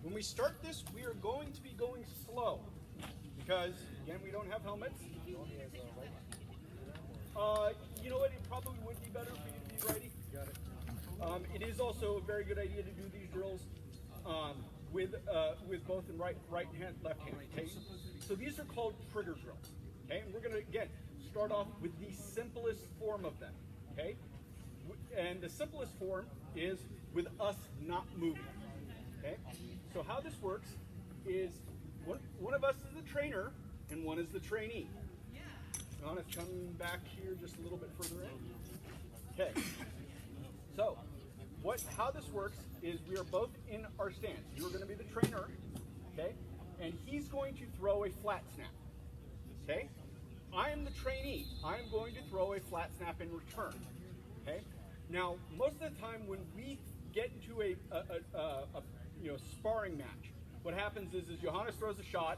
When we start this, we are going to be going slow because, again, we don't have helmets. You know what? It probably would be better for you to be righty. Got it. It is also a very good idea to do these drills with both in right hand, left hand. Okay, so these are called trigger drills. Okay, and we're going to again start off with the simplest form of them. Okay, and the simplest form is with us not moving. Okay, so how this works is one of us is the trainer and one is the trainee. Let's come back here just a little bit further in. Okay, so how this works is we are both in our stance. You're going to be the trainer, okay, and he's going to throw a flat snap. Okay, I am the trainee. I am going to throw a flat snap in return. Okay, now most of the time when we get into a sparring match, what happens is Johannes throws a shot,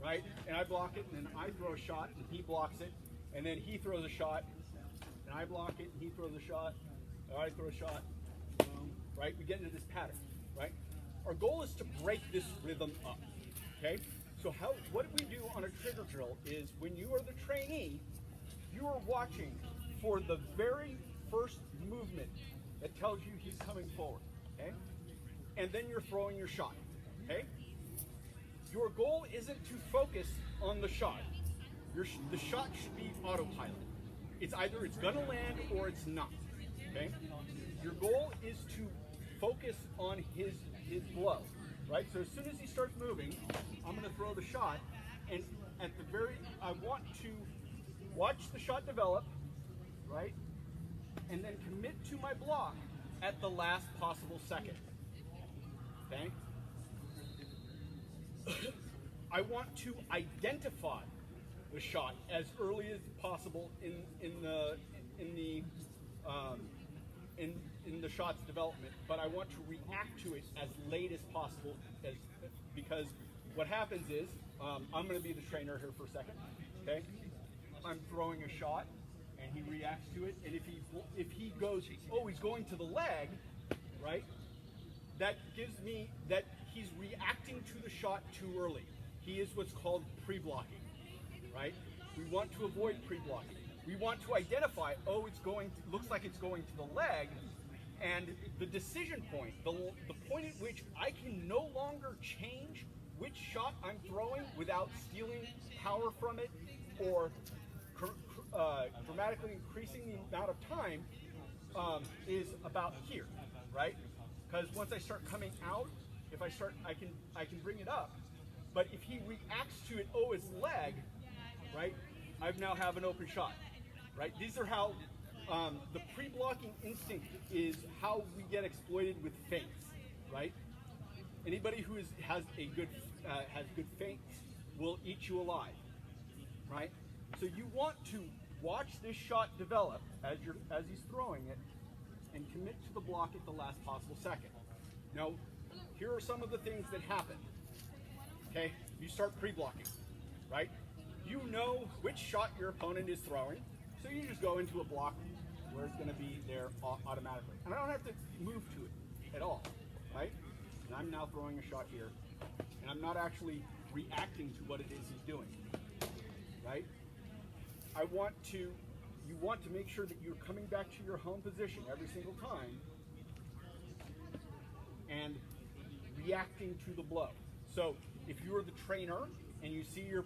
right, and I block it, and then I throw a shot, and he blocks it, and then he throws a shot, and I block it, and he throws a shot, and I throw a shot, right? We get into this pattern, right? Our goal is to break this rhythm up, okay? So what we do on a trigger drill is when you are the trainee, you are watching for the very first movement that tells you he's coming forward, okay? And then you're throwing your shot, okay? Your goal isn't to focus on the shot. The shot should be autopilot. It's either it's gonna land or it's not, okay? Your goal is to focus on his blow, right? So as soon as he starts moving, I'm gonna throw the shot, and I want to watch the shot develop, right? And then commit to my block at the last possible second, okay? I want to identify the shot as early as possible in the shot's development, but I want to react to it as late as possible, because what happens is I'm going to be the trainer here for a second. Okay, I'm throwing a shot, and he reacts to it, and if he goes, oh, he's going to the leg, right? That gives me that he's reacting to the shot too early. He is what's called pre-blocking, right? We want to avoid pre-blocking. We want to identify, oh, looks like it's going to the leg, and the decision point, the point at which I can no longer change which shot I'm throwing without stealing power from it or dramatically increasing the amount of time, is about here, right? Because once I start coming out, I can bring it up. But if he reacts to it, oh, his leg, right? I now have an open shot, right? These are how the pre-blocking instinct is how we get exploited with feints, right? Anybody who has good feints will eat you alive, right? So you want to watch this shot develop as he's throwing it, and commit to the block at the last possible second. Now, here are some of the things that happen. Okay, you start pre-blocking, right? You know which shot your opponent is throwing, so you just go into a block where it's going to be there automatically. And I don't have to move to it at all, right? And I'm now throwing a shot here, and I'm not actually reacting to what it is he's doing, right? You want to make sure that you're coming back to your home position every single time and reacting to the blow. So if you're the trainer and you see your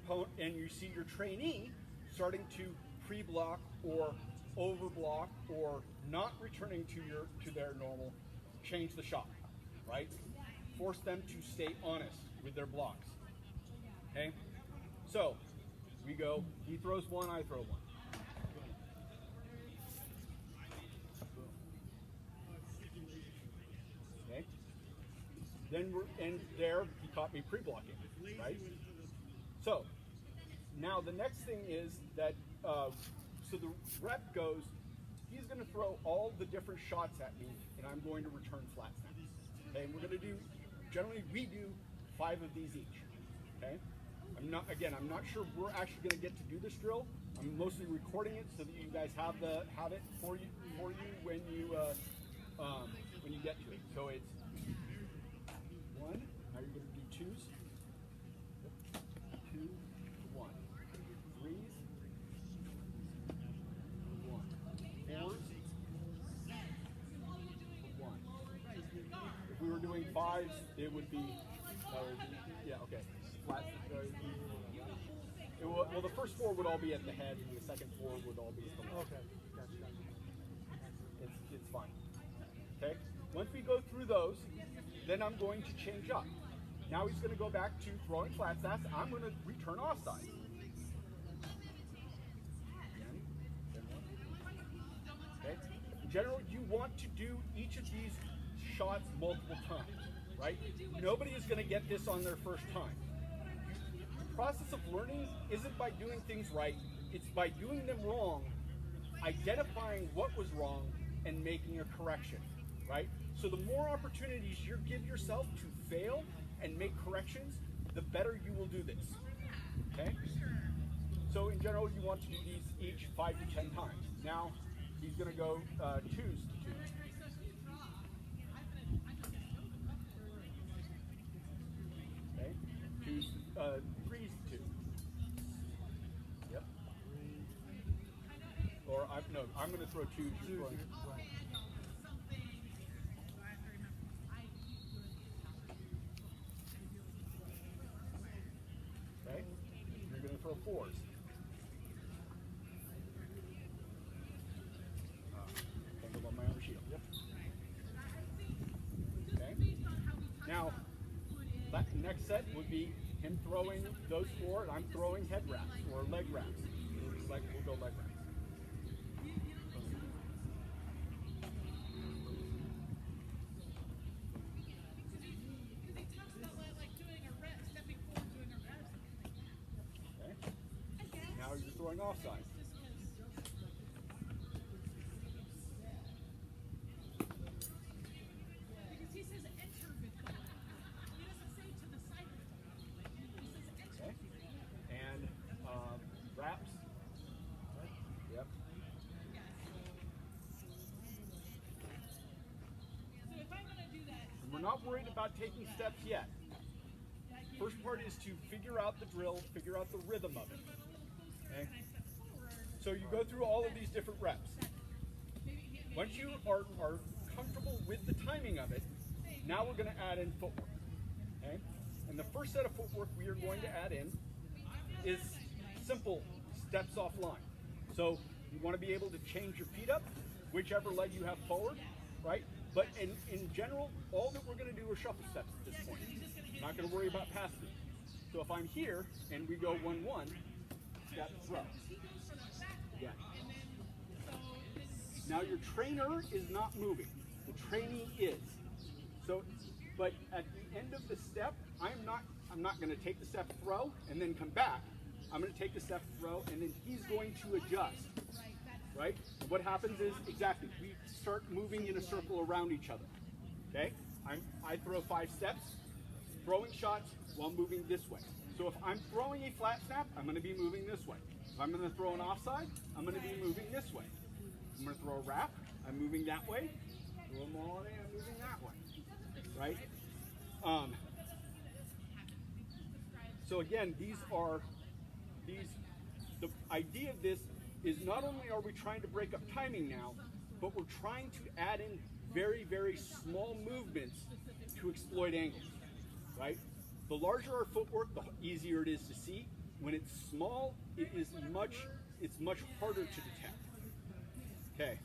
trainee starting to pre-block or overblock or not returning to their normal, change the shot, right? Force them to stay honest with their blocks. Okay? So we go, he throws one, I throw one. Okay? Then he caught me pre-blocking, right? So now the next thing is that, so the rep goes, he's going to throw all the different shots at me, and I'm going to return flat snaps. Okay, and we're going to do, generally we do 5 of these each. Okay, I'm not sure we're actually going to get to do this drill. I'm mostly recording it so that you guys have it for you when you get to it. So it's 1. I 5s, it would be, yeah, okay. Flat, well, the first 4 would all be at the head, and the second 4 would all be at the leg. Okay, gotcha. It's fine. Okay? Once we go through those, then I'm going to change up. Now he's going to go back to throwing flat snaps. I'm going to return offside. Okay? In general, you want to do each of these shots multiple times, right? Nobody is going to get this on their first time. The process of learning isn't by doing things right, it's by doing them wrong, identifying what was wrong, and making a correction, right? So the more opportunities you give yourself to fail and make corrections, the better you will do this, okay? So in general, you want to do these each 5 to 10 times. Now, he's gonna go 2s to 2. Okay, 2s, 3s to 2. Yep. Or I'm gonna throw 2s. Okay, you're gonna throw 4s. On my own shield. Yep. Okay. Now, next set would be him throwing those 4, and I'm throwing head wraps or leg wraps. We'll go leg wraps. Okay. Now you're throwing offside. Wraps. Yep. And we're not worried about taking steps yet. First part is to figure out the drill, figure out the rhythm of it. Okay? So you go through all of these different reps. Once you are comfortable with the timing of it, now we're going to add in footwork. Okay? And the first set of footwork we are going to add in is simple steps offline. So you want to be able to change your feet up, whichever leg you have forward, right? But in general, all that we're going to do are shuffle steps at this point. I'm not going to worry about passing. So if I'm here and we go 1-1, step, throw. Yeah. Now your trainer is not moving. The trainee is. So, but at the end of the step, I'm not going to take the step, throw, and then come back. I'm going to take the step, throw, and then he's going to adjust, right? And what happens is, exactly, we start moving in a circle around each other, okay? I throw 5 steps, throwing shots while moving this way. So if I'm throwing a flat snap, I'm going to be moving this way. If I'm going to throw an offside, I'm going to be moving this way. I'm going to throw a wrap, I'm moving that way. Throw a molly, I'm moving that way, right? So again, the idea of this is not only are we trying to break up timing now, but we're trying to add in very, very small movements to exploit angles, right? The larger our footwork, the easier it is to see. When it's small, it's much harder to detect. Okay.